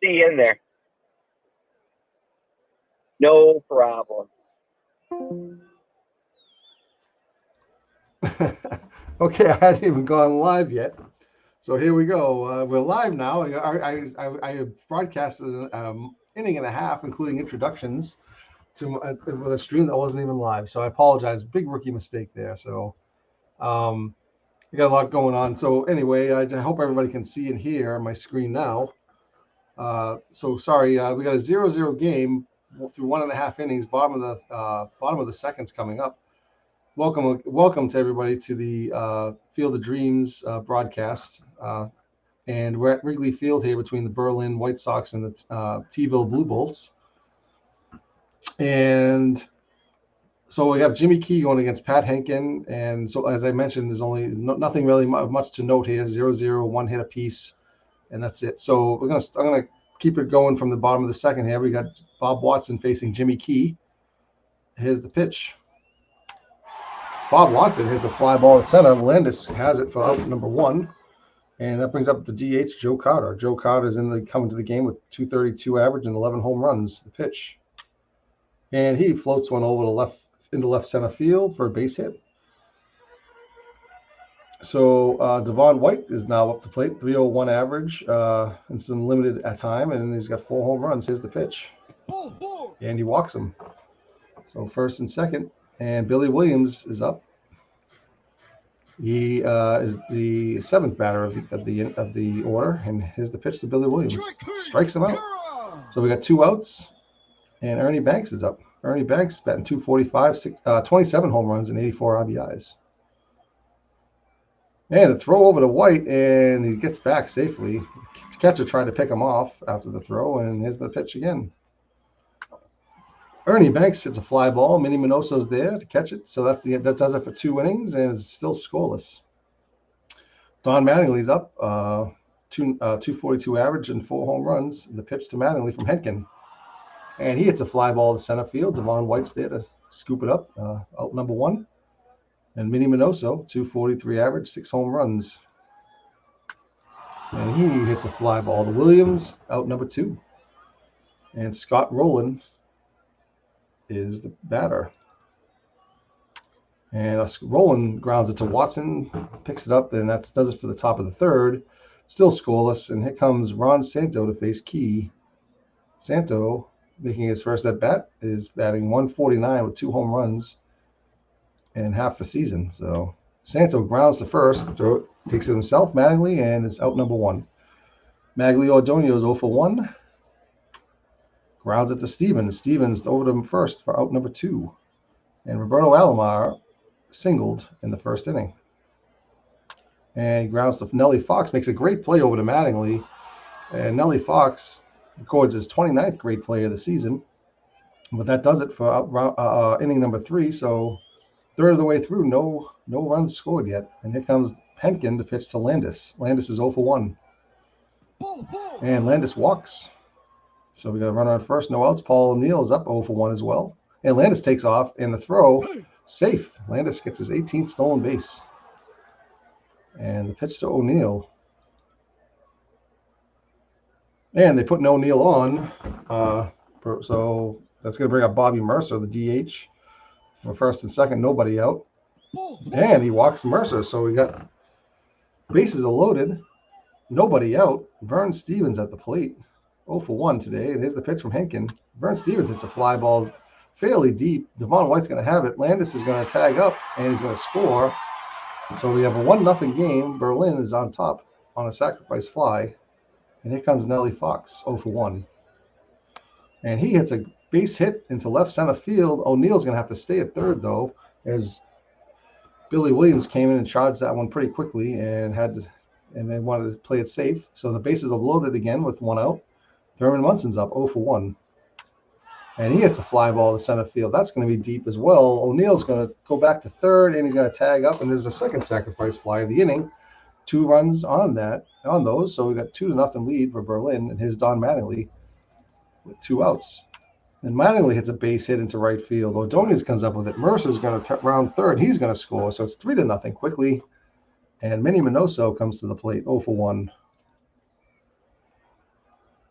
see you in there. No problem. Okay, I hadn't even gone live yet. So here we go. We're live now. I broadcasted an inning and a half, including introductions, with a stream that wasn't even live. So I apologize. Big rookie mistake there. So we got a lot going on. So anyway, I hope everybody can see and hear my screen now. So sorry, we got a 0-0 game through 1.5 innings. Bottom of the second's coming up. Welcome to everybody to the Field of Dreams broadcast. And we're at Wrigley Field here between the Berlin White Sox and the T-ville Blue Bolts. And so we have Jimmy Key going against Pat Henkin. And so, as I mentioned, there's only nothing really much to note here. 0-0, one hit apiece, and that's it. So I'm gonna keep it going from the bottom of the second here. We got Bob Watson facing Jimmy Key. Here's the pitch. Bob Watson hits a fly ball to center. Landis has it for out number 1. And that brings up the DH, Joe Carter. Joe Carter is coming to the game with .232 average and 11 home runs. The pitch. And he floats one over into left center field for a base hit. So Devon White is now up to plate, .301 average and some limited at time, and he's got 4 home runs. Here's the pitch. And he walks him. So first and second, and Billy Williams is up. He is the 7th batter of the order, and here's the pitch to Billy Williams. Strikes him out. So we got 2 outs, and Ernie Banks is up. Ernie Banks batting .245, 27 home runs and 84 RBIs. And the throw over to White, and he gets back safely. The catcher tried to pick him off after the throw, and here's the pitch again. Ernie Banks hits a fly ball. Minnie Minoso's there to catch it. So that does it for 2 innings, and it's still scoreless. Don Mattingly's up, 242 average and 4 home runs. The pitch to Mattingly from Henkin. And he hits a fly ball to center field. Devon White's there to scoop it up, out number 1. And Minnie Minoso, 243 average, 6 home runs. And he hits a fly ball to Williams, out number 2. And Scott Rowland is the batter. And Rowland grounds it to Watson, picks it up, and that does it for the top of the third. Still scoreless, and here comes Ron Santo to face Key. Santo, making his first at bat, is batting .149 with 2 home runs and half the season. So Santo grounds to first, takes it himself, Mattingly, and it's out number 1. Magglio Ordonez 0 for 1. Grounds it to Stevens. Stevens over to him first for out number 2. And Roberto Alomar singled in the first inning. And he grounds to Nellie Fox, makes a great play over to Mattingly. And Nellie Fox records his 29th great play of the season. But that does it for inning number 3. So third of the way through, no runs scored yet. And here comes Henkin to pitch to Landis. Landis is 0 for 1. And Landis walks. So we got a runner on first, no outs. Paul O'Neill is up 0 for 1 as well. And Landis takes off, and the throw, safe. Landis gets his 18th stolen base. And the pitch to O'Neill. And they put O'Neill on. So that's going to bring up Bobby Mercer, the DH. For first and second, nobody out. And he walks Mercer. So we got bases are loaded. Nobody out. Vern Stevens at the plate. 0 for 1 today. And here's the pitch from Henkin. Vern Stevens hits a fly ball fairly deep. Devon White's going to have it. Landis is going to tag up, and he's going to score. So we have a 1-0 game. Berlin is on top on a sacrifice fly. And here comes Nellie Fox, 0 for 1. And he hits a base hit into left center field. O'Neill's going to have to stay at third, though, as Billy Williams came in and charged that one pretty quickly and they wanted to play it safe. So the bases are loaded again with 1 out. Thurman Munson's up 0 for 1. And he hits a fly ball to center field. That's going to be deep as well. O'Neill's going to go back to third, and he's going to tag up. And there's a second sacrifice fly of the inning. 2 runs on those. So we got 2-0 lead for Berlin, and his Don Mattingly with 2 outs. And Mattingly hits a base hit into right field. Ordonez comes up with it. Mercer's going to round third. He's going to score. So it's 3-0 quickly. And Minnie Minoso comes to the plate, 0 for 1.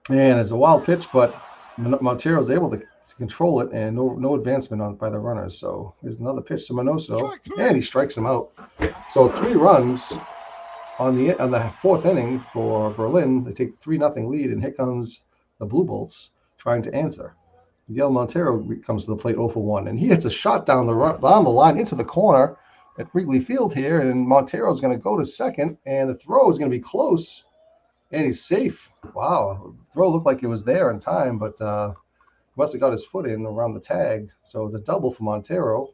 And it's a wild pitch, but Montero's able to control it, and no advancement by the runners. So here's another pitch to Minoso, and he strikes him out. So 3 runs on the fourth inning for Berlin. They take 3-0 lead, and here comes the Blue Bolts trying to answer. Miguel Montero comes to the plate 0 for 1, and he hits a shot down the line into the corner at Wrigley Field here, and Montero's going to go to second, and the throw is going to be close, and he's safe. Wow, the throw looked like it was there in time, but must have got his foot in around the tag. So it's a double for Montero,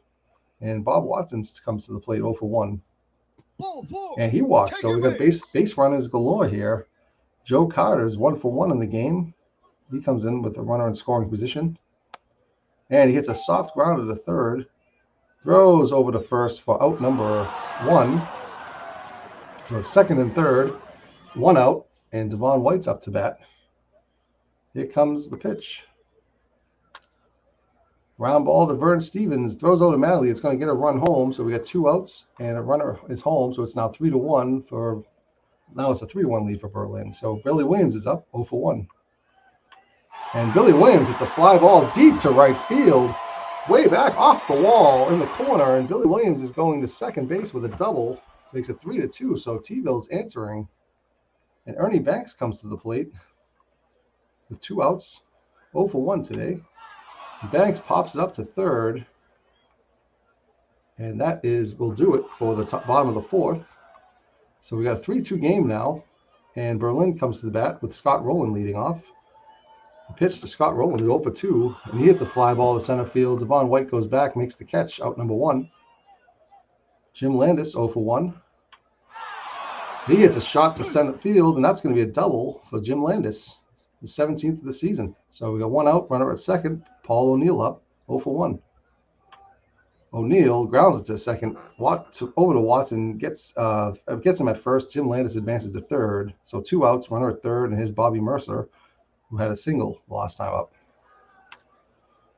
and Bob Watson comes to the plate 0 for 1, and he walks. So we got base runners galore here. Joe Carter's 1 for 1 in the game. He comes in with a runner in scoring position, and he hits a soft grounder to third. Throws over to first for out number 1. So it's second and third, 1 out, and Devon White's up to bat. Here comes the pitch. Round ball to Vern Stevens. Throws over to Mattingly. It's going to get a run home. So we got 2 outs, and a runner is home. So it's now 3-1 for. Now it's a 3-1 lead for Berlin. So Billy Williams is up 0 for 1. And Billy Williams, it's a fly ball deep to right field, way back off the wall in the corner. And Billy Williams is going to second base with a double. Makes it 3-2. So T-Bill's answering. And Ernie Banks comes to the plate with 2 outs, 0 for 1 today. Banks pops it up to third. And that will do it for the bottom of the 4th. So we got a 3-2 game now. And Berlin comes to the bat with Scott Rowland leading off. The pitch to Scott Rowland, 0 for 2. And he hits a fly ball to center field. Devon White goes back, makes the catch, out number 1. Jim Landis, 0 for 1. He hits a shot to center field, and that's going to be a double for Jim Landis, the 17th of the season. So we got 1 out, runner at second. Paul O'Neill up, 0 for 1. O'Neill grounds it to second. Over to Watson, gets him at first. Jim Landis advances to third. So 2 outs, runner at third, and here's Bobby Mercer, who had a single last time up.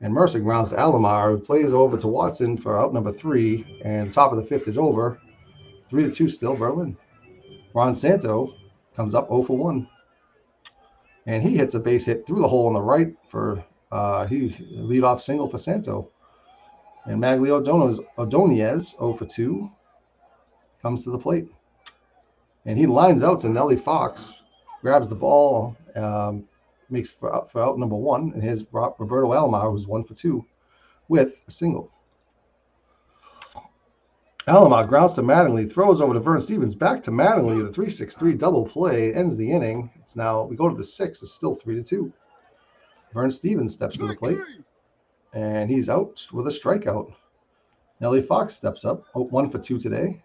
And Mercer grounds to Alomar, who plays over to Watson for out number 3, and the top of the 5th is over. 3-2 still, Berlin. Ron Santo comes up 0 for 1. And he hits a base hit through the hole on the right for leadoff single for Santo. And Maglio Ordonez, 0 for 2, comes to the plate. And he lines out to Nellie Fox, grabs the ball, makes for out number 1. And here's Roberto Alomar, who's 1 for 2, with a single. Alomar grounds to Mattingly, throws over to Vern Stevens, back to Mattingly. The 3-6-3 double play ends the inning. We go to the 6th. It's still 3-2. Vern Stevens steps to the plate, and he's out with a strikeout. Nellie Fox steps up, 1 for 2 today.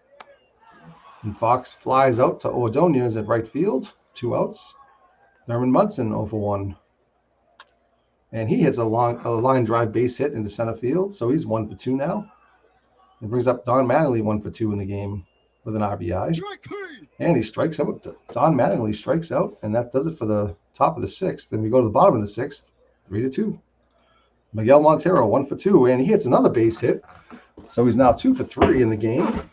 And Fox flies out to Ordonez at right field, 2 outs. Thurman Munson, 0 for 1. And he hits a line drive base hit into center field, so he's 1 for 2 now. It brings up Don Mattingly 1 for 2 in the game with an RBI. And he strikes out. Don Mattingly strikes out, and that does it for the top of the 6th. Then we go to the bottom of the 6th, 3-2. Miguel Montero, 1 for 2, and he hits another base hit. So he's now 2 for 3 in the game,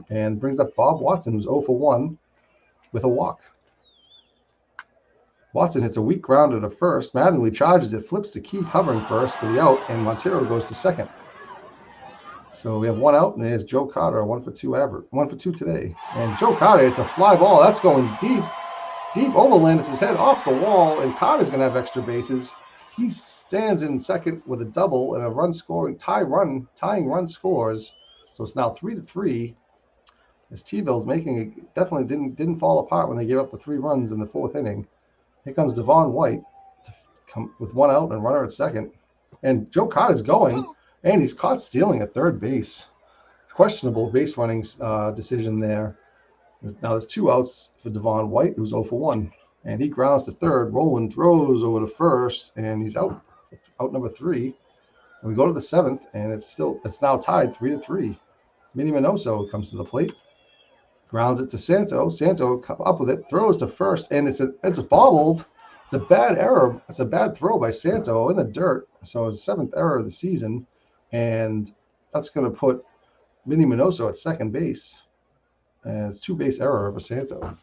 and brings up Bob Watson, who's 0 for 1 with a walk. Watson hits a weak grounder to first. Mattingly charges it, flips to Key covering first for the out, and Montero goes to second. So we have 1 out, and there's Joe Carter, 1 for 2 average, 1 for 2 today. And Joe Carter, it's a fly ball. That's going deep over Landis' head, off the wall, and Carter's going to have extra bases. He stands in second with a double and a tying run scores. So it's now 3-3. As T-Bill's definitely didn't fall apart when they gave up the 3 runs in the 4th inning. Here comes Devon White to come with 1 out and runner at second. And Joe Carter's going. And he's caught stealing at third base. Questionable base running decision there. Now there's 2 outs for Devon White, who's 0 for 1. And he grounds to third. Rowland throws over to first, and he's out number 3. And we go to the 7th, and it's now tied 3-3. Minnie Minoso comes to the plate. Grounds it to Santo. Santo up with it, throws to first, and it's bobbled. It's a bad error. It's a bad throw by Santo in the dirt. So it's the 7th error of the season. And that's going to put Minnie Minoso at second base. And it's 2 base error of Santo.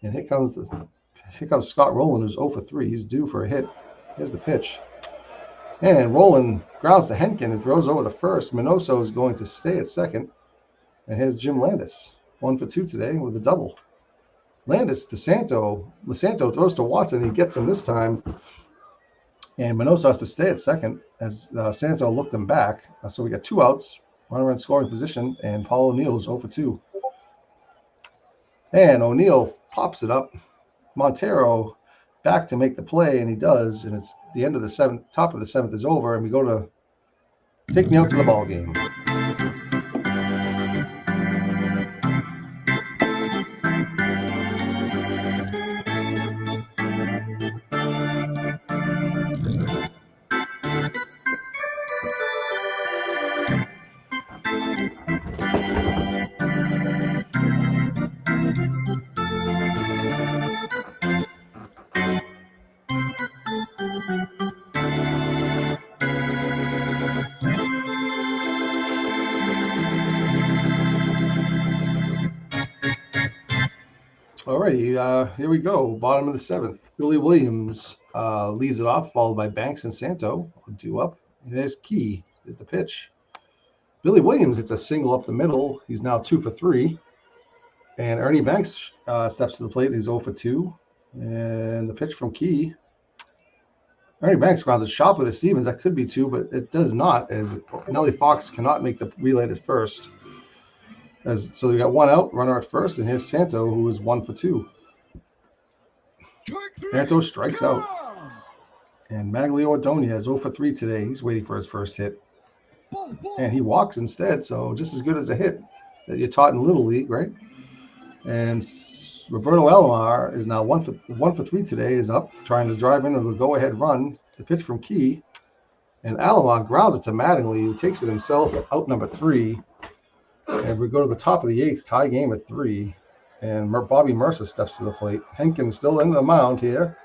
And here comes the Here comes Scott Rowland, who's 0 for 3. He's due for a hit. Here's the pitch. And Rowland grounds to Henkin and throws over to first. Minoso is going to stay at second. And here's Jim Landis, 1 for 2 today with a double. Landis to Santo throws to Watson. He gets him this time. And Minoso has to stay at second as Santo looked him back. So we got 2 outs, runner in scoring position, and Paul O'Neill is 0 for 2. And O'Neill pops it up. Montero back to make the play, and he does. And it's the end of the 7th, top of the 7th is over, and we go to take me out to the ball game. Alrighty, here we go. Bottom of the 7th. Billy Williams leads it off, followed by Banks and Santo. Due up. And there's Key. There's the pitch. Billy Williams, it's a single up the middle. He's now 2 for 3. And Ernie Banks steps to the plate. He's 0 for 2. And the pitch from Key. Ernie Banks grounds it sharply to Stevens. That could be 2, but it does not, as Nellie Fox cannot make the relay to first. So we got 1 out, runner at first, and here's Santo, who is 1 for 2. Santo strikes out. And Magli Ordonez 0 for 3 today. He's waiting for his first hit. And he walks instead, so just as good as a hit that you're taught in Little League, right? And Roberto Alomar is now 1 for 3 today, is up, trying to drive into the go-ahead run. The pitch from Key. And Alomar grounds it to Mattingly, who takes it himself, out number 3. And we go to the top of the 8th, tie game at 3. And Bobby Mercer steps to the plate. Henkin still in the mound here.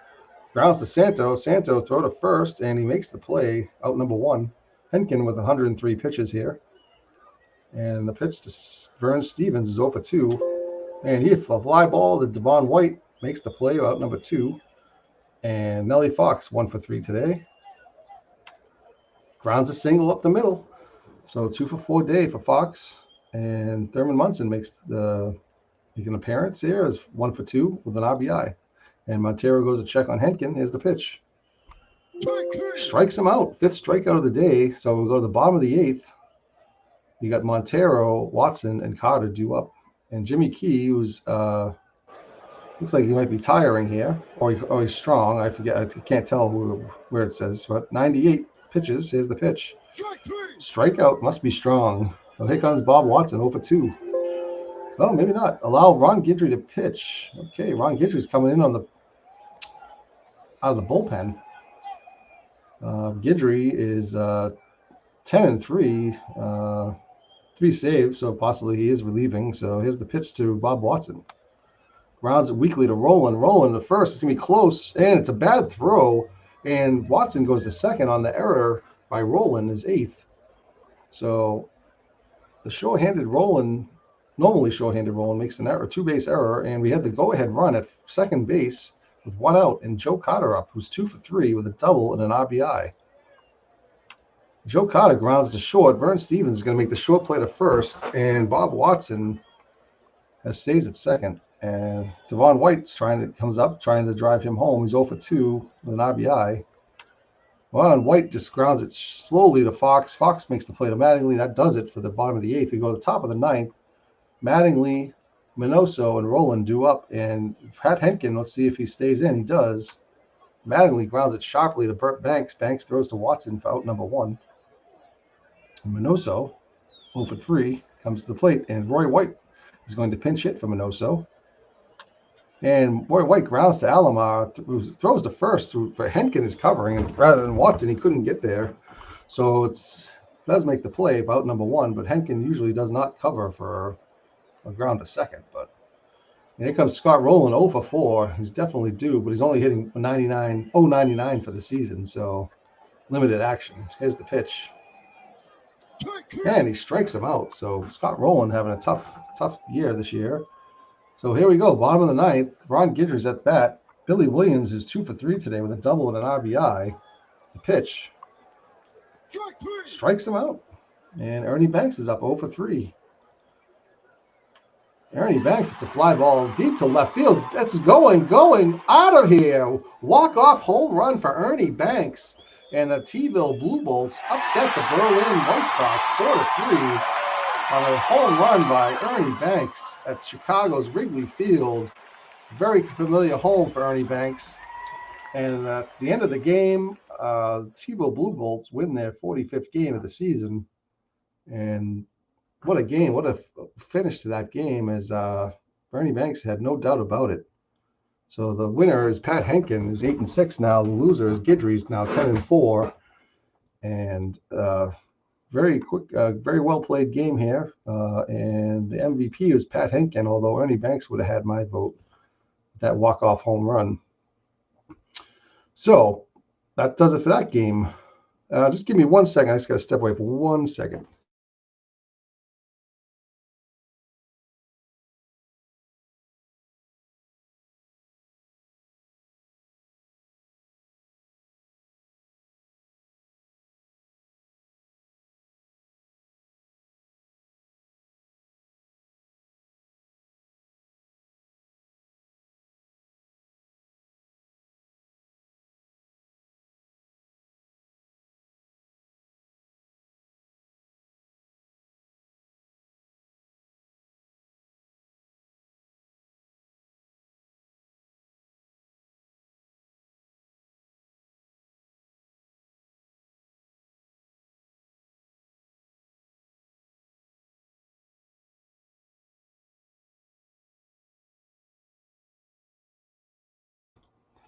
Grounds to Santo. Santo throw to first, and he makes the play, out number 1. Henkin with 103 pitches here. And the pitch to Vern Stevens is 0 for 2. And he, a fly ball to Devon White, makes the play, out number 2. And Nellie Fox 1 for 3 today. Grounds a single up the middle. So 2 for 4 day for Fox. And Thurman Munson makes an appearance here as 1 for 2 with an RBI. And Montero goes to check on Henkin. Here's the pitch. Strikes him out. 5th strikeout of the day. So we go to the bottom of the 8th. You got Montero, Watson, and Carter due up. And Jimmy Key, who's looks like he might be tiring here, or he's strong. I forget. I can't tell where it says, but 98 pitches. Here's the pitch. Strikeout, must be strong. So here comes Bob Watson, 0 for 2. Well, maybe not. Allow Ron Guidry to pitch. Okay, Ron Guidry's coming in out of the bullpen. Guidry is 10-3, 3 saves, so possibly he is relieving. So here's the pitch to Bob Watson. Grounds it weakly to Roland. Roland to first. It's going to be close, and it's a bad throw. And Watson goes to second on the error by Roland, his 8th. So the short-handed Roland, normally short-handed Roland, makes an error, 2-base error, and we had the go-ahead run at second base with 1 out, and Joe Carter up, who's 2 for 3 with a double and an RBI. Joe Carter grounds to short. Vern Stevens is going to make the short play to first, and Bob Watson stays at second. And Devon White comes up, trying to drive him home. He's 0 for 2 with an RBI. Well, and White just grounds it slowly to Fox. Fox makes the play to Mattingly. That does it for the bottom of the 8th. We go to the top of the 9th. Mattingly, Minoso, and Roland due up. And Pat Henkin, let's see if he stays in. He does. Mattingly grounds it sharply to Burt Banks. Banks throws to Watson for out number 1. And Minoso, 0 for 3, comes to the plate. And Roy White is going to pinch hit for Minoso. And Roy White grounds to Alomar, who throws to first. For Henkin is covering, and rather than Watson, he couldn't get there. So does make the play about number 1, but Henkin usually does not cover for a ground to second. But here comes Scott Rowland, 0 for 4. He's definitely due, but he's only hitting 99 for the season, so limited action. Here's the pitch. And he strikes him out. So Scott Rowland having a tough year this year. So here we go, bottom of the 9th. Ron Guidry's at bat. Billy Williams is 2 for 3 today with a double and an RBI. The pitch strikes him out. And Ernie Banks is up 0 for 3. Ernie Banks, it's a fly ball deep to left field. That's going out of here. Walk-off home run for Ernie Banks. And the T-Ville Blue Bolts upset the Berlin White Sox 4 to 3 on a home run by Ernie Banks at Chicago's Wrigley Field. Very familiar home for Ernie Banks. And that's the end of the game. T-Ville Blue Bolts win their 45th game of the season. And what a game. What a finish to that game, as Ernie Banks had no doubt about it. So the winner is Pat Henkin, who's 8-6 now. The loser is Guidry's, now 10-4. And very quick, very well played game here. And the MVP was Pat Henkin, although Ernie Banks would have had my vote. That walk-off home run. So that does it for that game. Just give me 1 second. I just got to step away for 1 second.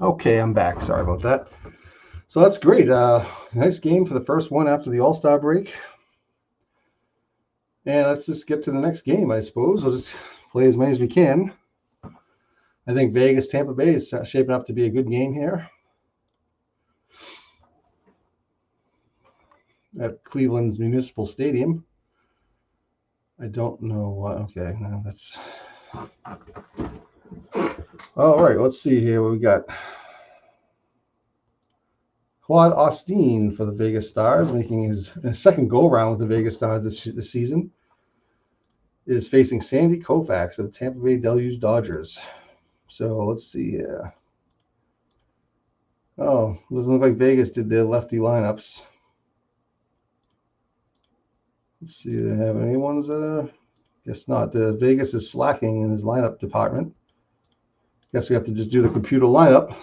Okay, I'm back. Sorry about that. So that's great. Nice game for the first one after the All-Star break. And let's just get to the next game, I suppose. We'll just play as many as we can. I think Vegas-Tampa Bay is shaping up to be a good game here at Cleveland's Municipal Stadium. I don't know what. Okay, no, that's. All right, let's see here what we got. Claude Osteen for the Vegas Stars, making his second go-around with the Vegas Stars this season, is facing Sandy Koufax of the Tampa Bay Deluge Dodgers. So let's see here. Oh, doesn't look like Vegas did their lefty lineups. Let's see, do they have any ones? Guess not. Vegas is slacking in his lineup department. Guess we have to just do the computer lineup.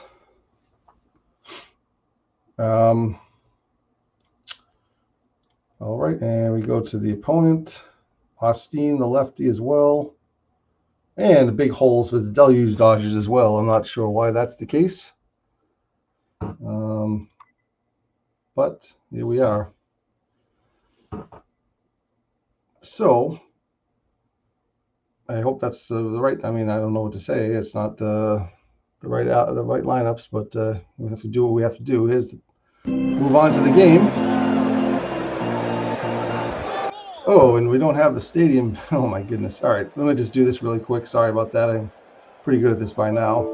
All right, and we go to the opponent. Osteen, the lefty as well. And the big holes for the Deluge Dodgers as well. I'm not sure why that's the case. But here we are. So I hope that's the right. I mean, I don't know what to say. It's not the right lineups, but we have to do what we have to do. Here's the move on to the game. Oh, and we don't have the stadium. Oh my goodness. All right, let me just do this really quick. Sorry about that. I'm pretty good at this by now.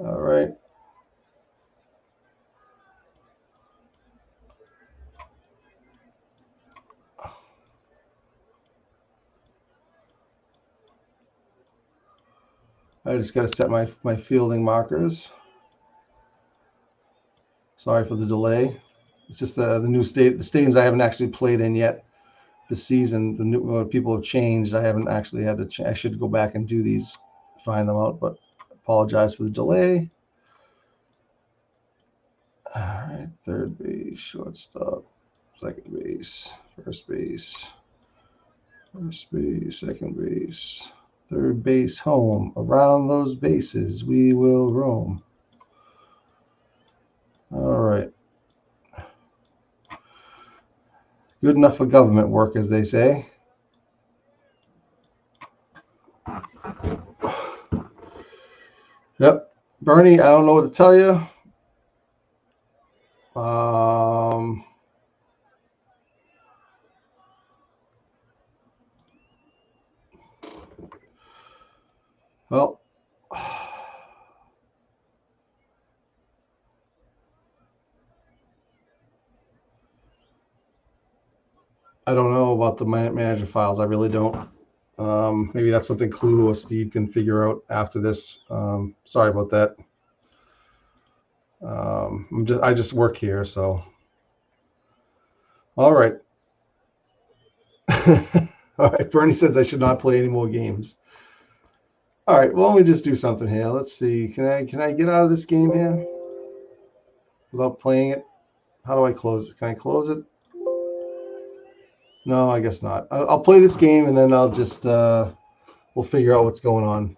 All right. I just got to set my fielding markers. Sorry for the delay. It's just the new the stadiums I haven't actually played in yet this season. The new people have changed. I haven't actually had to. I should go back and do these, find them out. But apologize for the delay. All right, third base, shortstop, second base, first base, second base, third base, home. Around those bases we will roam. All right. Good enough for government work, as they say. Yep. Bernie, I don't know what to tell you. Well, I don't know about the manager files. I really don't. Maybe that's something Clue or Steve can figure out after this. Sorry about that. I just work here, so. All right. All right. Bernie says I should not play any more games. All right. Well, let me just do something here. Let's see. Can I get out of this game here without playing it? How do I close it? Can I close it? No, I guess not. I'll play this game and then I'll just we'll figure out what's going on.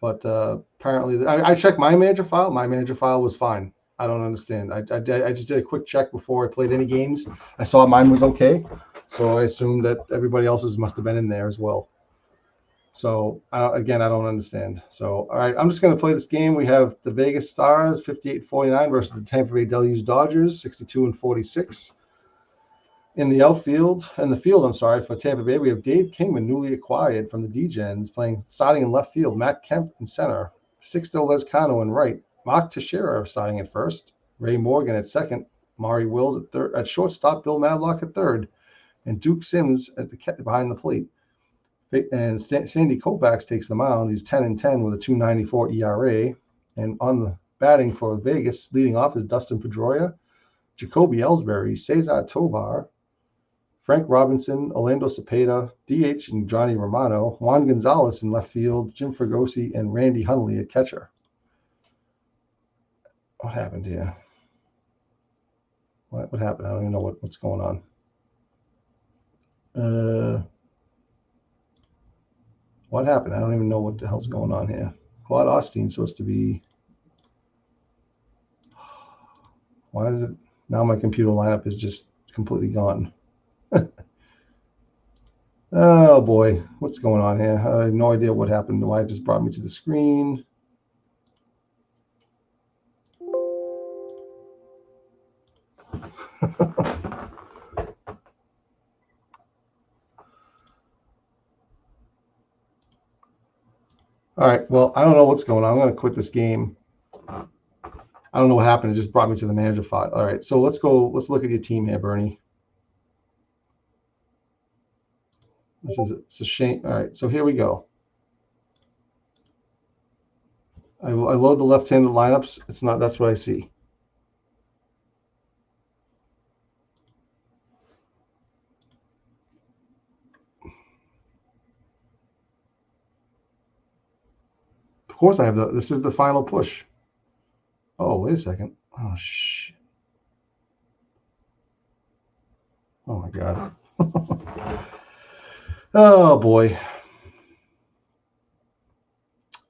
But apparently, I checked my manager file. My manager file was fine. I don't understand. I just did a quick check before I played any games. I saw mine was okay, so I assumed that everybody else's must have been in there as well. So again, I don't understand. So all right, I'm just going to play this game. We have the Vegas Stars 58-49 versus the Tampa Bay Deluge Dodgers 62-46. In the field, for Tampa Bay, we have Dave Kingman, newly acquired from the D-Gens, starting in left field. Matt Kemp in center. Sixto Lezcano in right. Mark Teixeira starting at first. Ray Morgan at second. Maury Wills at third. At shortstop, Bill Madlock at third. And Duke Sims behind the plate. And Sandy Koufax takes the mound. He's 10-10 with a 2.94 ERA. And on the batting for Vegas, leading off is Dustin Pedroia, Jacoby Ellsbury, Cesar Tovar, Frank Robinson, Orlando Cepeda, DH, and Johnny Romano, Juan Gonzalez in left field, Jim Fregosi, and Randy Hundley at catcher. What happened here? What happened? I don't even know what's going on. What happened? I don't even know what the hell's going on here. Claude Osteen's supposed to be. Why is it now? My computer lineup is just completely gone. Oh boy, what's going on here? I have no idea what happened. Why it just brought me to the screen. All right, well, I don't know what's going on. I'm going to quit this game. I don't know what happened. It just brought me to the manager file. All right, so let's go. Let's look at your team here, Bernie. It's a shame. All right, so here we go. I load the left-handed lineups. It's not. That's what I see. Of course, I have this is the final push. Oh, wait a second. Oh shit. Oh my God. Oh boy.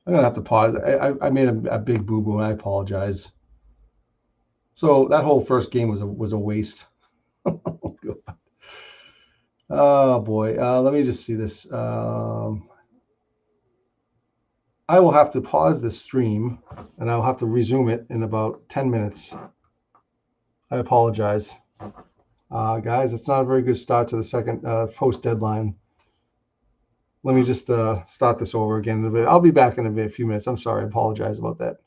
I'm gonna have to pause. I made a big boo-boo, and I apologize. So that whole first game was a waste. Oh God. Oh boy. Let me just see this. I will have to pause this stream, and I'll have to resume it in about 10 minutes. I apologize. Guys, it's not a very good start to the second post deadline. Let me just start this over again in a bit. I'll be back in a few minutes. I'm sorry. I apologize about that.